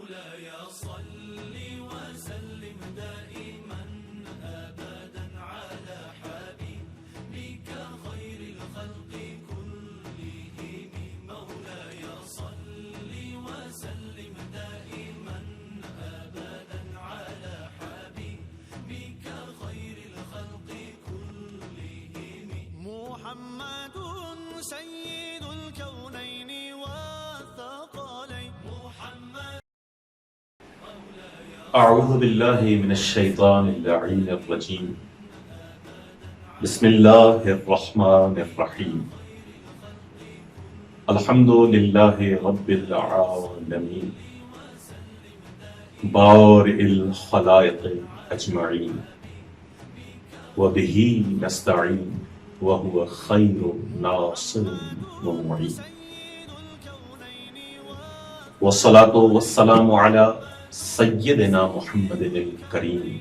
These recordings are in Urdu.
مولاي صل وسلم دائما أبدا على حبيبك خير الخلق كلهم مولاي صل وسلم دائما أبدا على حبيبك خير الخلق كلهم محمد سيد الكونين والثقلين محمد أعوذ بالله من الشيطان اللعين الرجيم بسم الله الرحمن الرحيم الحمد لله رب العالمين بارئ الخلائق أجمعين وبه نستعين وهو خير ناصر ومعين والصلاة والسلام على سیدنا محمد الکریم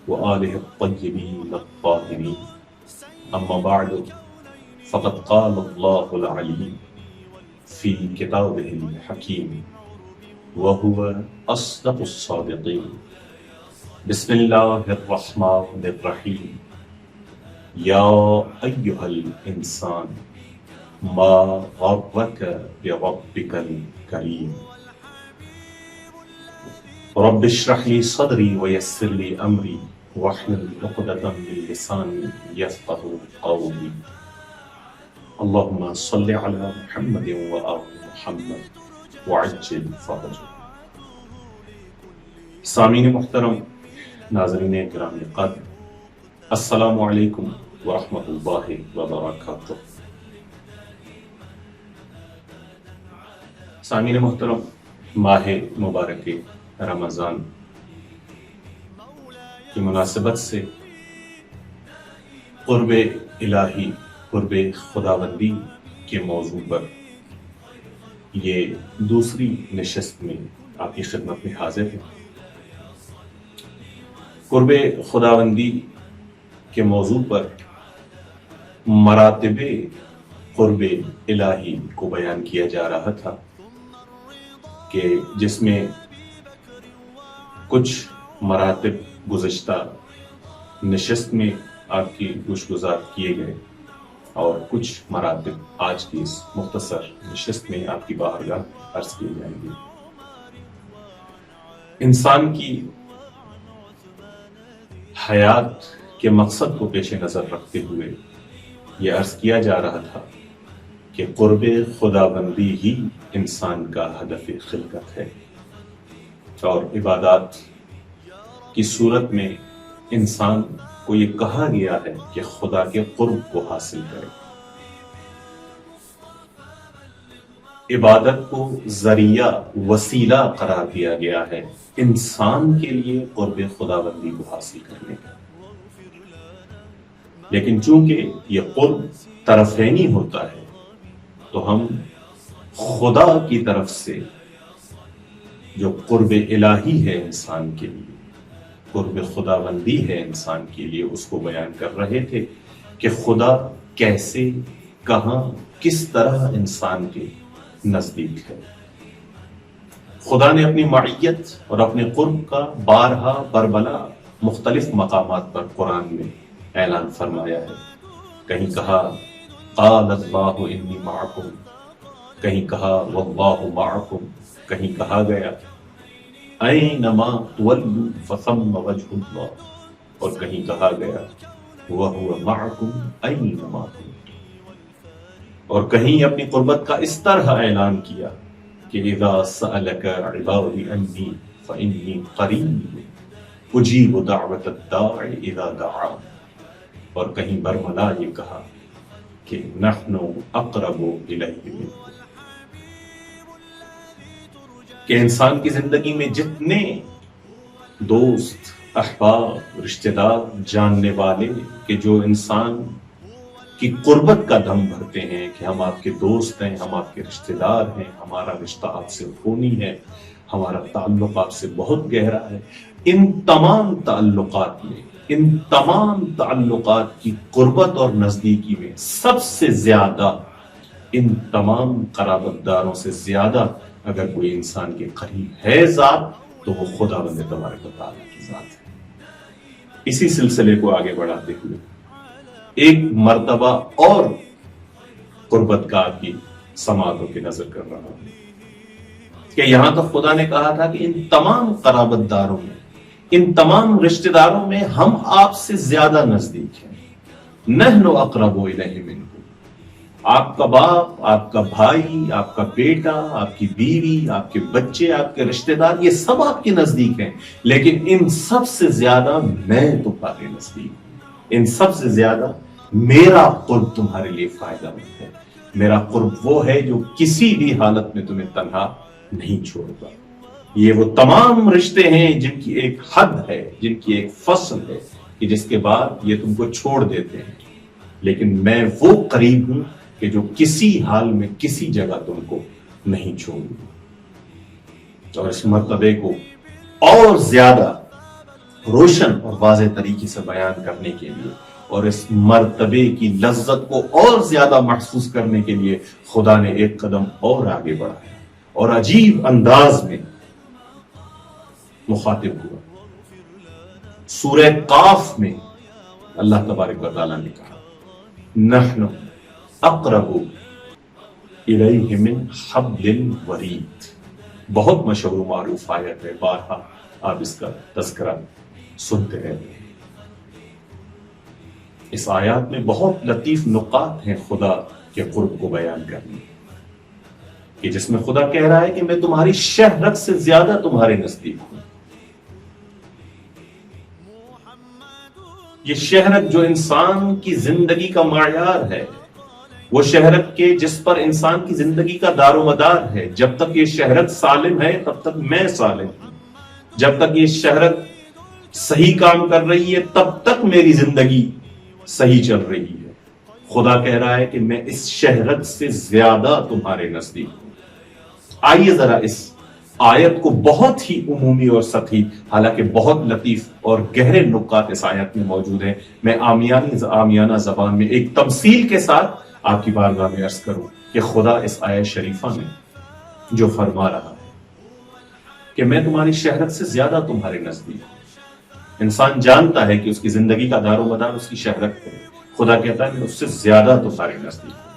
وآلہ الطیبین الطاہرین اما بعد فقد قال اللہ العلیم فی کتابہ الحکیم وہو اصدق الصادقین بسم اللہ الرحمن الرحیم یا ایہا الانسان ما غرک بربک الکریم رب اشرح لي صدري ويسر لي امري واحلل عقدة من لساني يفقهوا قولي اللهم صل على محمد وآل محمد وعجل فرجه. سامعین محترم، ناظرین گرامی قدر، السلام علیکم ورحمۃ اللہ وبرکاتہ. سامعین محترم، ماہ مبارک رمضان کی مناسبت سے قرب الہی، قرب خداوندی کے موضوع پر یہ دوسری نشست میں آپ کی خدمت میں حاضر ہے. قرب خداوندی کے موضوع پر مراتب قرب الہی کو بیان کیا جا رہا تھا کہ جس میں کچھ مراتب گزشتہ نشست میں آپ کی گوشگزار کیے گئے اور کچھ مراتب آج کی اس مختصر نشست میں آپ کی بارگاہ عرض کیے جائیں گے. انسان کی حیات کے مقصد کو پیش نظر رکھتے ہوئے یہ عرض کیا جا رہا تھا کہ قرب خداوندی ہی انسان کا ہدف خلقت ہے، اور عبادات کی صورت میں انسان کو یہ کہا گیا ہے کہ خدا کے قرب کو حاصل کرے. عبادت کو ذریعہ، وسیلہ قرار دیا گیا ہے انسان کے لیے قرب خداوندی کو حاصل کرنے کا. لیکن چونکہ یہ قرب طرفینی ہوتا ہے تو ہم خدا کی طرف سے جو قرب الہی ہے انسان کے لیے، قرب خداوندی ہے انسان کے لیے، اس کو بیان کر رہے تھے کہ خدا کیسے، کہاں، کس طرح انسان کے نزدیک ہے. خدا نے اپنی معیت اور اپنے قرب کا بارہا بربلا مختلف مقامات پر قرآن میں اعلان فرمایا ہے. کہیں کہا قال اللہ انی معکم، کہیں کہا واللہ معکم، کہیں کہا گیا اینما تولوا فثم وجہ اللہ، اور کہیں کہا گیا وہو معکم اینما کنتم، اور کہیں اپنی قربت کا اس طرح اعلان کیا کہ اذا سألک عبادی انی فانی قریب اجیب دعوت الداع اذا دعان، اور کہیں برملا یہ کہا کہ نحن اقرب الیہ منکم، کہ انسان کی زندگی میں جتنے دوست، احباب، رشتہ دار، جاننے والے کہ جو انسان کی قربت کا دم بھرتے ہیں کہ ہم آپ کے دوست ہیں، ہم آپ کے رشتہ دار ہیں، ہمارا رشتہ آپ سے خونی ہے، ہمارا تعلق آپ سے بہت گہرا ہے، ان تمام تعلقات میں، ان تمام تعلقات کی قربت اور نزدیکی میں سب سے زیادہ ان تمام قرابت داروں سے زیادہ اگر کوئی انسان کے قریب ہے ذات تو وہ خداوند تبارک و تعالیٰ کی ذات ہے۔ اسی سلسلے کو آگے بڑھاتے ہوئے ایک مرتبہ اور قربت گاہ کی سماعتوں کی نظر کر رہا ہوں کہ یہاں تک خدا نے کہا تھا کہ ان تمام قرابت داروں میں، ان تمام رشتہ داروں میں ہم آپ سے زیادہ نزدیک ہیں۔ نحن اقرب الیہ منکم، آپ کا باپ، آپ کا بھائی، آپ کا بیٹا، آپ کی بیوی، آپ کے بچے، آپ کے رشتہ دار، یہ سب آپ کے نزدیک ہیں، لیکن ان سب سے زیادہ میں تمہارے نزدیک ہوں، ان سب سے زیادہ میرا قرب تمہارے لیے فائدہ مند ہے۔ میرا قرب وہ ہے جو کسی بھی حالت میں تمہیں تنہا نہیں چھوڑتا۔ یہ وہ تمام رشتے ہیں جن کی ایک حد ہے، جن کی ایک فصل ہے کہ جس کے بعد یہ تم کو چھوڑ دیتے ہیں، لیکن میں وہ قریب ہوں کہ جو کسی حال میں کسی جگہ تم کو نہیں چھوڑوں۔ اور اس مرتبے کو اور زیادہ روشن اور واضح طریقے سے بیان کرنے کے لیے اور اس مرتبے کی لذت کو اور زیادہ محسوس کرنے کے لیے خدا نے ایک قدم اور آگے بڑھایا اور عجیب انداز میں مخاطب ہوا۔ سورہ قاف میں اللہ تبارک و تعالیٰ نے کہا نحن اقرب الیہ من حبل الورید، بہت مشہور و معروف آیت ہے، بارہا آپ اس کا تذکرہ سنتے رہتے ہیں۔ اس آیات میں بہت لطیف نقاط ہیں خدا کے قرب کو بیان کرنے کہ جس میں خدا کہہ رہا ہے کہ میں تمہاری شہرت سے زیادہ تمہارے نزدیک ہوں۔ یہ شہرت جو انسان کی زندگی کا معیار ہے، وہ شہرت کے جس پر انسان کی زندگی کا دار و مدار ہے، جب تک یہ شہرت سالم ہے تب تک میں سالم ہوں، جب تک یہ شہرت صحیح کام کر رہی ہے تب تک میری زندگی صحیح چل رہی ہے۔ خدا کہہ رہا ہے کہ میں اس شہرت سے زیادہ تمہارے نزدیک ہوں۔ آئیے ذرا اس آیت کو بہت ہی عمومی اور سطحی، حالانکہ بہت لطیف اور گہرے نکات اس آیت میں موجود ہیں، میں عامیانہ زبان میں ایک تمثیل کے ساتھ آپ کی بارگاہ میں عرض کروں کہ خدا اس آیت شریفہ میں جو فرما رہا ہے کہ میں تمہاری شہرت سے زیادہ تمہارے نزدیک ہوں۔ انسان جانتا ہے کہ اس کی زندگی کا دار و مدار اس کی شہرت ہے، خدا کہتا ہے میں اس سے زیادہ تمہارے نزدیک ہوں۔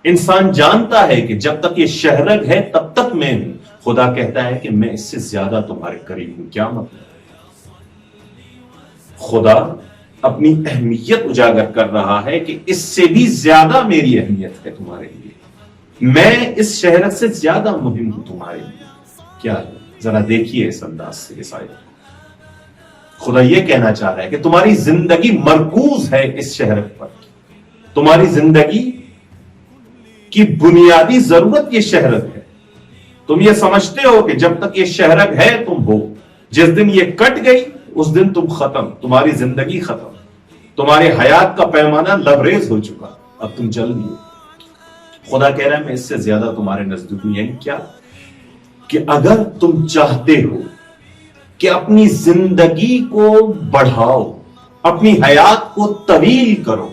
انسان جانتا ہے کہ جب تک یہ شہرت ہے تب تک میں ہوں، خدا کہتا ہے کہ میں اس سے زیادہ تمہارے قریب ہوں۔ کیا مطلب؟ خدا اپنی اہمیت اجاگر کر رہا ہے کہ اس سے بھی زیادہ میری اہمیت ہے تمہارے لیے، میں اس شہرت سے زیادہ مہم ہوں تمہارے لیے۔ کیا ہے؟ ذرا دیکھیے اس انداز سے اس آیت کو۔ خدا یہ کہنا چاہ رہا ہے کہ تمہاری زندگی مرکوز ہے اس شہرت پر، تمہاری زندگی کی بنیادی ضرورت یہ شہرت ہے۔ تم یہ سمجھتے ہو کہ جب تک یہ شہرت ہے تم ہو، جس دن یہ کٹ گئی اس دن تم ختم، تمہاری زندگی ختم، تمہاری حیات کا پیمانہ لبریز ہو چکا، اب تم چل نہیں ہو۔ خدا کہہ رہا ہے میں اس سے زیادہ تمہارے نزدیک ہوں۔ یعنی کیا؟ کہ اگر تم چاہتے ہو کہ اپنی زندگی کو بڑھاؤ، اپنی حیات کو طویل کرو،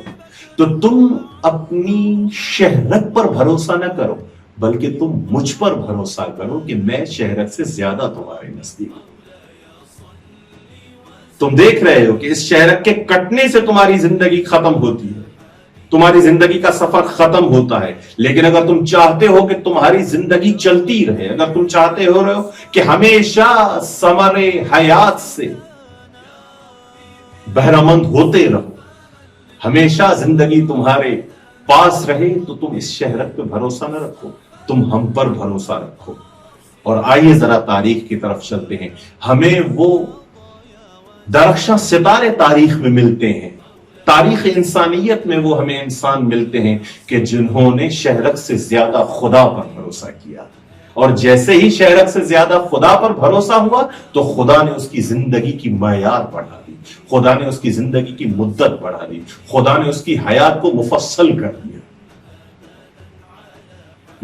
تو تم اپنی شہرت پر بھروسہ نہ کرو، بلکہ تم مجھ پر بھروسہ کرو کہ میں شہرت سے زیادہ تمہارے نزدیک ہوں۔ تم دیکھ رہے ہو کہ اس شہرت کے کٹنے سے تمہاری زندگی ختم ہوتی ہے، تمہاری زندگی کا سفر ختم ہوتا ہے، لیکن اگر تم چاہتے ہو کہ تمہاری زندگی چلتی رہے، اگر تم چاہتے ہو رہے ہو کہ ہمیشہ ثمر حیات سے بہرمند ہوتے رہو، ہمیشہ زندگی تمہارے پاس رہے، تو تم اس شہرت پہ بھروسہ نہ رکھو، تم ہم پر بھروسہ رکھو۔ اور آئیے ذرا تاریخ کی طرف چلتے ہیں۔ ہمیں وہ درخشاں ستارے تاریخ میں ملتے ہیں، تاریخ انسانیت میں وہ ہمیں انسان ملتے ہیں کہ جنہوں نے شہرت سے زیادہ خدا پر بھروسہ کیا، اور جیسے ہی شہرت سے زیادہ خدا پر بھروسہ ہوا تو خدا نے اس کی زندگی کی معیار بڑھا دی، خدا نے اس کی زندگی کی مدت بڑھا دی، خدا نے اس کی حیات کو مفصل کر دیا۔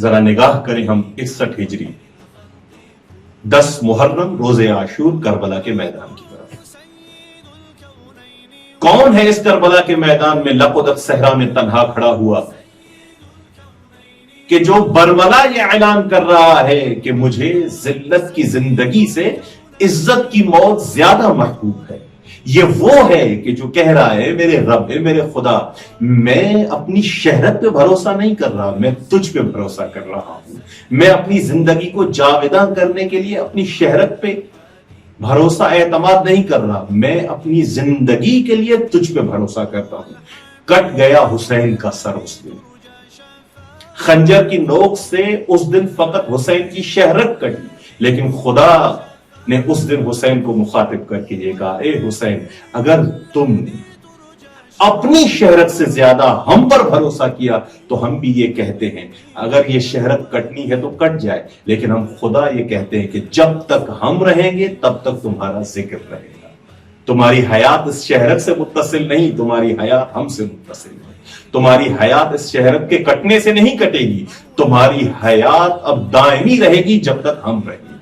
ذرا نگاہ کریں ہم 61 ہجری 10 محرم روز عاشور کربلا کے میدان کی طرف۔ کون ہے اس کربلا کے میدان میں لقدت صحرا میں تنہا کھڑا ہوا؟ کہ جو برملا یہ اعلان کر رہا ہے کہ مجھے ذلت کی زندگی سے عزت کی موت زیادہ محبوب ہے، یہ وہ ہے کہ جو کہہ رہا ہے میرے رب ہے، میرے خدا، میں اپنی شہرت پہ بھروسہ نہیں کر رہا، میں تجھ پہ بھروسہ کر رہا ہوں، میں اپنی زندگی کو جاوداں کرنے کے لیے اپنی شہرت پہ بھروسہ اعتماد نہیں کر رہا، میں اپنی زندگی کے لیے تجھ پہ بھروسہ کرتا ہوں۔ کٹ گیا حسین کا سر اس دن، خنجر کی نوک سے اس دن فقط حسین کی شہرت کٹی، لیکن خدا نے اس دن حسین کو مخاطب کر کے یہ کہا، اے حسین، اگر تم اپنی شہرت سے زیادہ ہم پر بھروسہ کیا تو ہم بھی یہ کہتے ہیں اگر یہ شہرت کٹنی ہے تو کٹ جائے، لیکن ہم خدا یہ کہتے ہیں کہ جب تک ہم رہیں گے تب تک تمہارا ذکر رہے گا۔ تمہاری حیات اس شہرت سے متصل نہیں، تمہاری حیات ہم سے متصل ہے۔ تمہاری حیات اس شہرت کے کٹنے سے نہیں کٹے گی، تمہاری حیات اب دائمی رہے گی جب تک ہم رہیں گے۔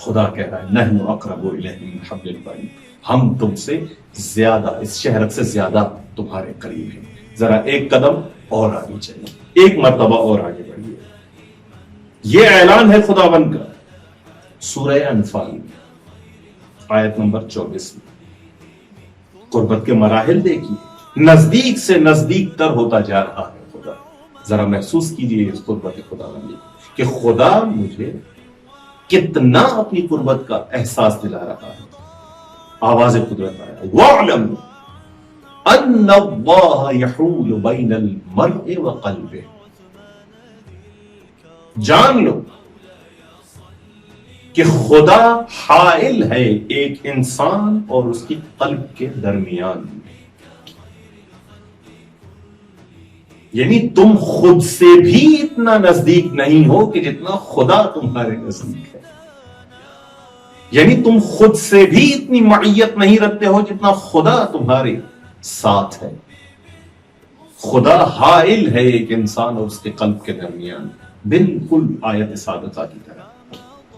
خدا کہہ رہا ہے نحن اقرب الیہ من حبل الورید، ہم تم سے زیادہ، اس شہرت سے زیادہ تمہارے قریب ہیں۔ ذرا ایک قدم اور آگے چلیں، ایک مرتبہ اور آگے بڑھیے۔ یہ اعلان ہے خداوند کا سورہ انفال میں آیت نمبر 24 میں۔ قربت کے مراحل دیکھیے، نزدیک سے نزدیک تر ہوتا جا رہا ہے خدا۔ ذرا محسوس کیجئے اس قربت خداوندی کہ خدا مجھے کتنا اپنی قربت کا احساس دلا رہا ہے۔ آواز قدرت آیا، وَاعْلَمْ أَنَّ اللَّهَ يَحُولُ بَيْنَ الْمَرْءِ وَقَلْبِهِ، جان لو کہ خدا حائل ہے ایک انسان اور اس کی قلب کے درمیان میں، یعنی تم خود سے بھی اتنا نزدیک نہیں ہو کہ جتنا خدا تمہارے نزدیک ہے، یعنی تم خود سے بھی اتنی معیت نہیں رکھتے ہو جتنا خدا تمہارے ساتھ ہے۔ خدا حائل ہے ایک انسان اور اس کے قلب کے درمیان، بالکل آیت صادقہ کی طرح۔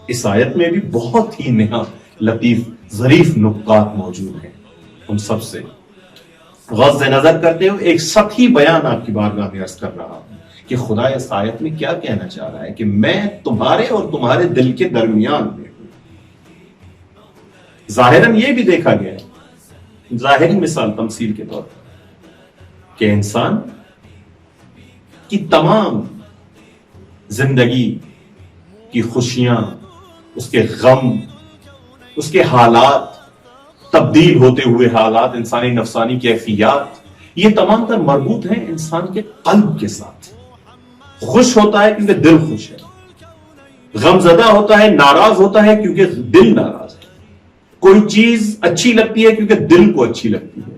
اس آیت میں بھی بہت ہی نہایت لطیف ظریف نکات موجود ہیں، ان سب سے غض نظر کرتے ہوئے ایک سطحی بیان آپ کی بارگاہ میں عرض کر رہا ہوں کہ خدا اس آیت میں کیا کہنا چاہ رہا ہے کہ میں تمہارے اور تمہارے دل کے درمیان میں ہوں۔ ظاہراً یہ بھی دیکھا گیا ہے، ظاہری مثال تمثیل کے طور پر، کہ انسان کی تمام زندگی کی خوشیاں، اس کے غم، اس کے حالات، تبدیل ہوتے ہوئے حالات، انسانی نفسانی کیفیات، یہ تمام تر مربوط ہیں انسان کے قلب کے ساتھ۔ خوش ہوتا ہے کیونکہ دل خوش ہے، غم زدہ ہوتا ہے، ناراض ہوتا ہے کیونکہ دل ناراض ہے، کوئی چیز اچھی لگتی ہے کیونکہ دل کو اچھی لگتی ہے،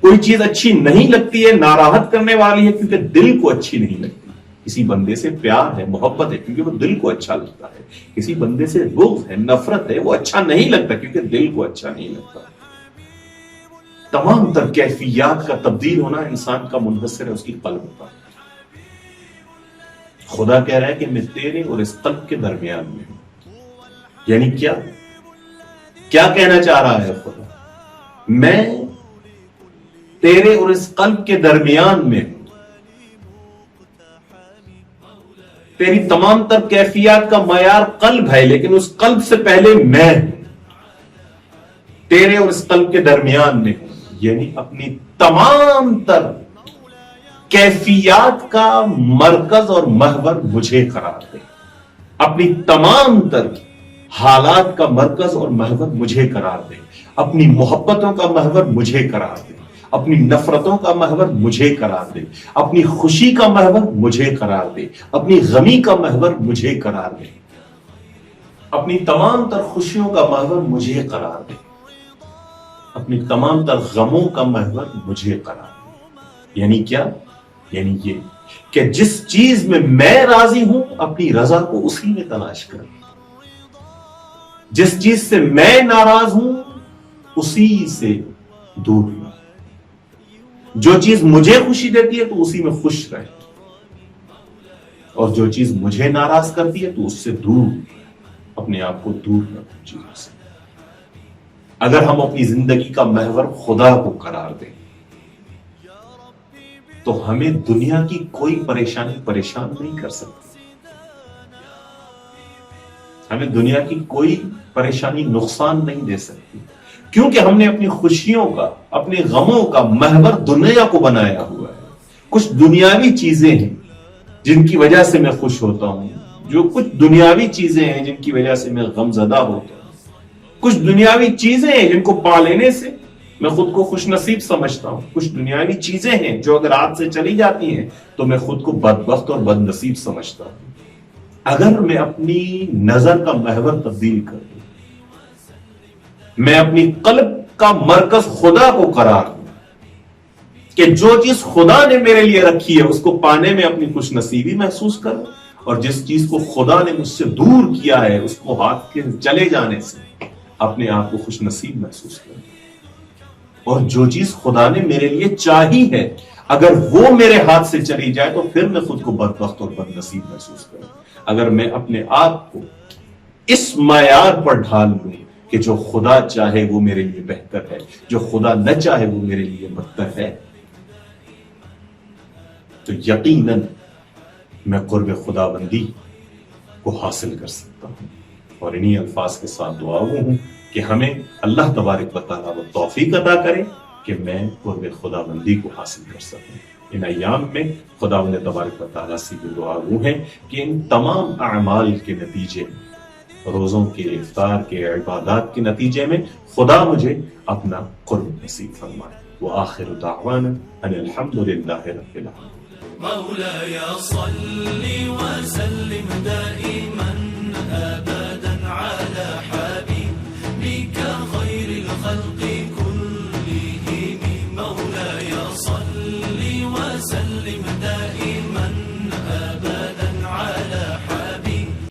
کوئی چیز اچھی نہیں لگتی ہے، ناراحت کرنے والی ہے کیونکہ دل کو اچھی نہیں لگتی۔ کسی بندے سے پیار ہے، محبت ہے کیونکہ وہ دل کو اچھا لگتا ہے، کسی بندے سے بغض ہے، نفرت ہے، وہ اچھا نہیں لگتا کیونکہ دل کو اچھا نہیں لگتا۔ تمام تر کیفیات کا تبدیل ہونا انسان کا منحصر ہے اس کی قلب پر۔ خدا کہہ رہا ہے کہ میں تیرے اور اس قلب کے درمیان میں ہوں، یعنی کیا کہنا چاہ رہا ہے خدا؟ میں تیرے اور اس قلب کے درمیان میں ہوں، تیری تمام تر کیفیات کا معیار قلب ہے، لیکن اس قلب سے پہلے میں ہوں، تیرے اور اس قلب کے درمیان میں ہوں، یعنی اپنی تمام تر کیفیات کا مرکز اور محور مجھے قرار دے، اپنی تمام تر حالات کا مرکز اور محور مجھے قرار دے، اپنی محبتوں کا محور مجھے قرار دے، اپنی نفرتوں کا محور مجھے قرار دے، اپنی خوشی کا محور مجھے قرار دے، اپنی غمی کا محور مجھے قرار دے، اپنی تمام تر خوشیوں کا محور مجھے قرار دے، اپنی تمام تر غموں کا محور مجھے قرار دے۔ یعنی کیا؟ یعنی یہ کہ جس چیز میں راضی ہوں اپنی رضا کو اسی میں تلاش کر، جس چیز سے میں ناراض ہوں اسی سے دور رہ، جو چیز مجھے خوشی دیتی ہے تو اسی میں خوش رہے، اور جو چیز مجھے ناراض کرتی ہے تو اس سے دور، اپنے آپ کو دور رکھو چیزوں سے۔ اگر ہم اپنی زندگی کا محور خدا کو قرار دیں، تو ہمیں دنیا کی کوئی پریشانی پریشان نہیں کر سکتی، ہمیں دنیا کی کوئی پریشانی نقصان نہیں دے سکتی، کیونکہ ہم نے اپنی خوشیوں کا، اپنے غموں کا محور دنیا کو بنایا ہوا ہے۔ کچھ دنیاوی چیزیں ہیں جن کی وجہ سے میں خوش ہوتا ہوں، جو کچھ دنیاوی چیزیں ہیں جن کی وجہ سے میں غم زدہ ہوتا ہوں، کچھ دنیاوی چیزیں ہیں جن کو پا لینے سے میں خود کو خوش نصیب سمجھتا ہوں، کچھ دنیاوی چیزیں ہیں جو اگر ہاتھ سے چلی جاتی ہیں تو میں خود کو بدبخت اور بد نصیب سمجھتا ہوں۔ اگر میں اپنی نظر کا محور تبدیل کر دوں، میں اپنی قلب کا مرکز خدا کو قرار دوں کہ جو چیز خدا نے میرے لیے رکھی ہے اس کو پانے میں اپنی خوش نصیبی محسوس کروں، اور جس چیز کو خدا نے مجھ سے دور کیا ہے اس کو ہاتھ کے چلے جانے سے اپنے آپ کو خوش نصیب محسوس کروں، اور جو چیز خدا نے میرے لیے چاہی ہے اگر وہ میرے ہاتھ سے چلی جائے تو پھر میں خود کو بدبخت اور بد نصیب محسوس کروں۔ اگر میں اپنے آپ کو اس معیار پر ڈھال لوں کہ جو خدا چاہے وہ میرے لیے بہتر ہے، جو خدا نہ چاہے وہ میرے لیے بدتر ہے، تو یقیناً میں قرب خدا بندی کو حاصل کر سکتا ہوں۔ اور انہی الفاظ کے ساتھ دعا ہوں کہ ہمیں اللہ تبارک و تعالیٰ وہ توفیق عطا کرے کہ میں قرب خدا بندی کو حاصل کر سکوں۔ ان ایام میں خداوند تبارک و تعالیٰ سے بھی دعا ہے کہ ان تمام اعمال کے نتیجے میں، روزوں کے، افطار کے، عبادات کے نتیجے میں خدا مجھے اپنا قرب نصیب فرمائے۔ وآخر دعوانا ان الحمد للہ رب العالمین۔ مولاي صل وسلم دائما